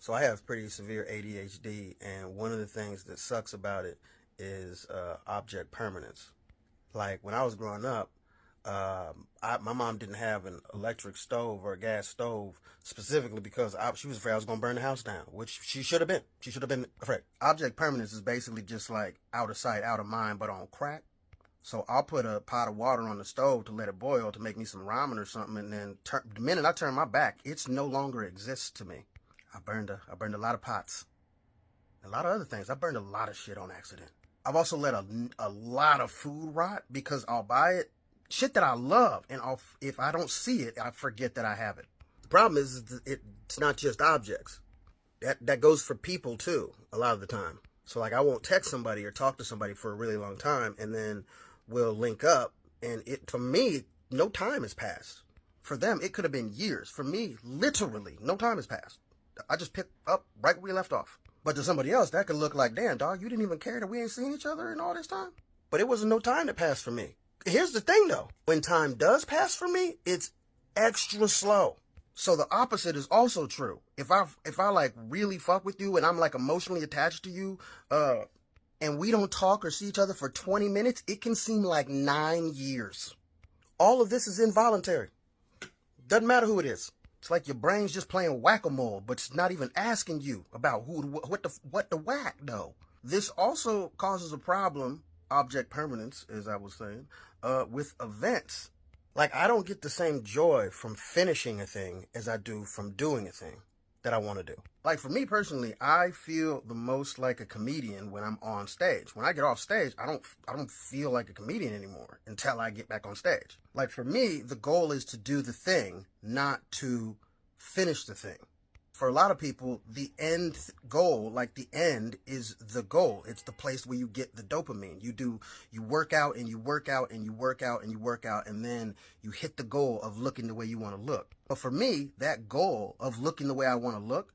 So I have pretty severe ADHD, and one of the things that sucks about it is object permanence. Like when I was growing up, my mom didn't have an electric stove or a gas stove specifically because she was afraid I was going to burn the house down, which she should have been. She should have been afraid. Object permanence is basically just like out of sight, out of mind, but on crack. So I'll put a pot of water on the stove to let it boil to make me some ramen or something, and then the minute I turn my back, it's no longer exists to me. I burned a lot of pots, a lot of other things. I burned a lot of shit on accident. I've also let a lot of food rot because I'll buy it, shit that I love, and if I don't see it, I forget that I have it. The problem is it's not just objects. That goes for people too, a lot of the time. So like I won't text somebody or talk to somebody for a really long time, and then we'll link up, and for me, no time has passed. For them, it could have been years. For me, literally, no time has passed. I just picked up right where we left off. But to somebody else, that could look like, damn, dog, you didn't even care that we ain't seen each other in all this time? But it wasn't no time that passed for me. Here's the thing, though. When time does pass for me, it's extra slow. So the opposite is also true. If I like really fuck with you and I'm like emotionally attached to you, and we don't talk or see each other for 20 minutes, it can seem like 9 years. All of this is involuntary. Doesn't matter who it is. It's like your brain's just playing whack-a-mole, but it's not even asking you about what the whack, though. This also causes a problem, object permanence, as I was saying, with events. Like, I don't get the same joy from finishing a thing as I do from doing a thing that I want to do. Like, for me personally, I feel the most like a comedian when I'm on stage. When I get off stage, I don't feel like a comedian anymore until I get back on stage. Like, for me, the goal is to do the thing, not to finish the thing. For a lot of people, the end goal, like the end, is the goal. It's the place where you get the dopamine. You work out and you work out and you work out and you work out, and then you hit the goal of looking the way you want to look. But for me, that goal of looking the way I want to look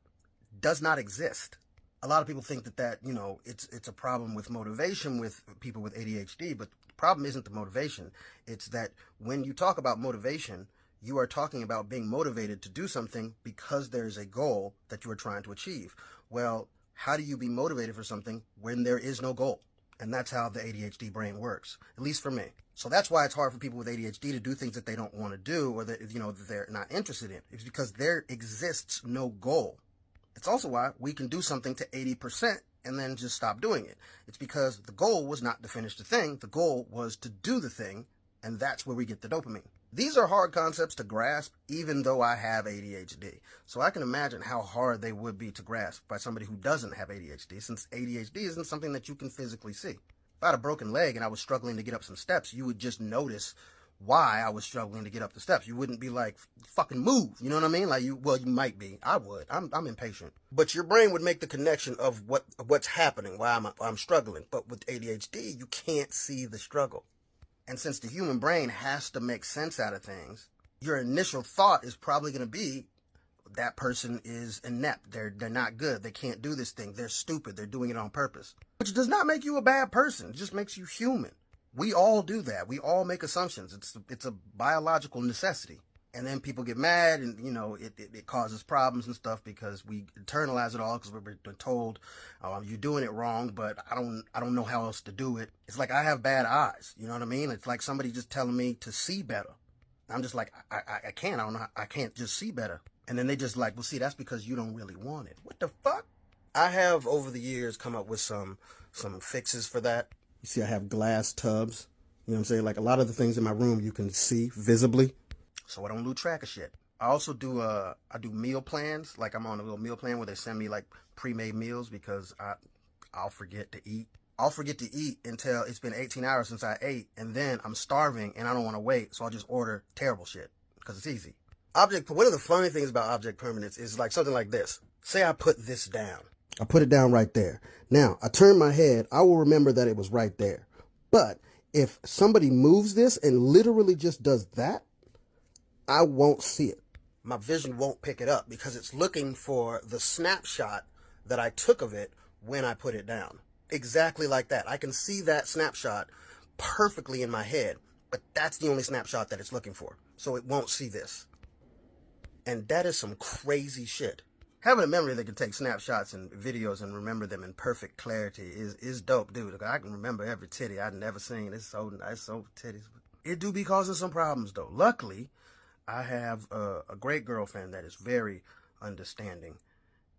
does not exist. A lot of people think that it's a problem with motivation with people with ADHD, but the problem isn't the motivation. It's that when you talk about motivation, you are talking about being motivated to do something because there's a goal that you are trying to achieve. Well, how do you be motivated for something when there is no goal? And that's how the ADHD brain works, at least for me. So that's why it's hard for people with ADHD to do things that they don't want to do or that they're not interested in. It's because there exists no goal. It's also why we can do something to 80% and then just stop doing it. It's because the goal was not to finish the thing. The goal was to do the thing, and that's where we get the dopamine. These are hard concepts to grasp, even though I have ADHD. So I can imagine how hard they would be to grasp by somebody who doesn't have ADHD, since ADHD isn't something that you can physically see. If I had a broken leg and I was struggling to get up some steps, you would just notice why I was struggling to get up the steps. You wouldn't be like, fucking move. You know what I mean? Like you might be. I would. I'm impatient. But your brain would make the connection of what's happening, why I'm struggling. But with ADHD, you can't see the struggle. And since the human brain has to make sense out of things, your initial thought is probably going to be, that person is inept. They're not good. They can't do this thing. They're stupid. They're doing it on purpose. Which does not make you a bad person. It just makes you human. We all do that. We all make assumptions. It's a biological necessity. And then people get mad and, it causes problems and stuff because we internalize it all because we're told, oh, you're doing it wrong, but I don't know how else to do it. It's like I have bad eyes. You know what I mean? It's like somebody just telling me to see better. I'm just like, I can't. I don't know. I can't just see better. And then they just like, well, see, that's because you don't really want it. What the fuck? I have over the years come up with some fixes for that. You see, I have glass tubs. You know what I'm saying? Like a lot of the things in my room you can see visibly. So I don't lose track of shit. I also do meal plans. Like I'm on a little meal plan where they send me like pre-made meals because I'll forget to eat. I'll forget to eat until it's been 18 hours since I ate, and then I'm starving and I don't want to wait, so I'll just order terrible shit because it's easy. One of the funny things about object permanence is like something like this. Say I put this down. I put it down right there. Now, I turn my head, I will remember that it was right there. But if somebody moves this and literally just does that, I won't see it. My vision won't pick it up because it's looking for the snapshot that I took of it when I put it down. Exactly like that. I can see that snapshot perfectly in my head, but that's the only snapshot that it's looking for. So it won't see this. And that is some crazy shit. Having a memory that can take snapshots and videos and remember them in perfect clarity is dope, dude. I can remember every titty I'd never seen. It's so nice, so titties. It do be causing some problems, though. Luckily, I have a great girlfriend that is very understanding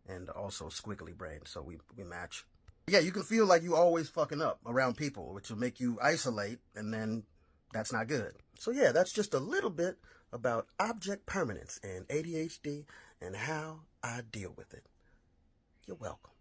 and also squiggly brain, so we match. Yeah, you can feel like you always fucking up around people, which will make you isolate, and then that's not good. So yeah, that's just a little bit about object permanence and ADHD and how I deal with it. You're welcome.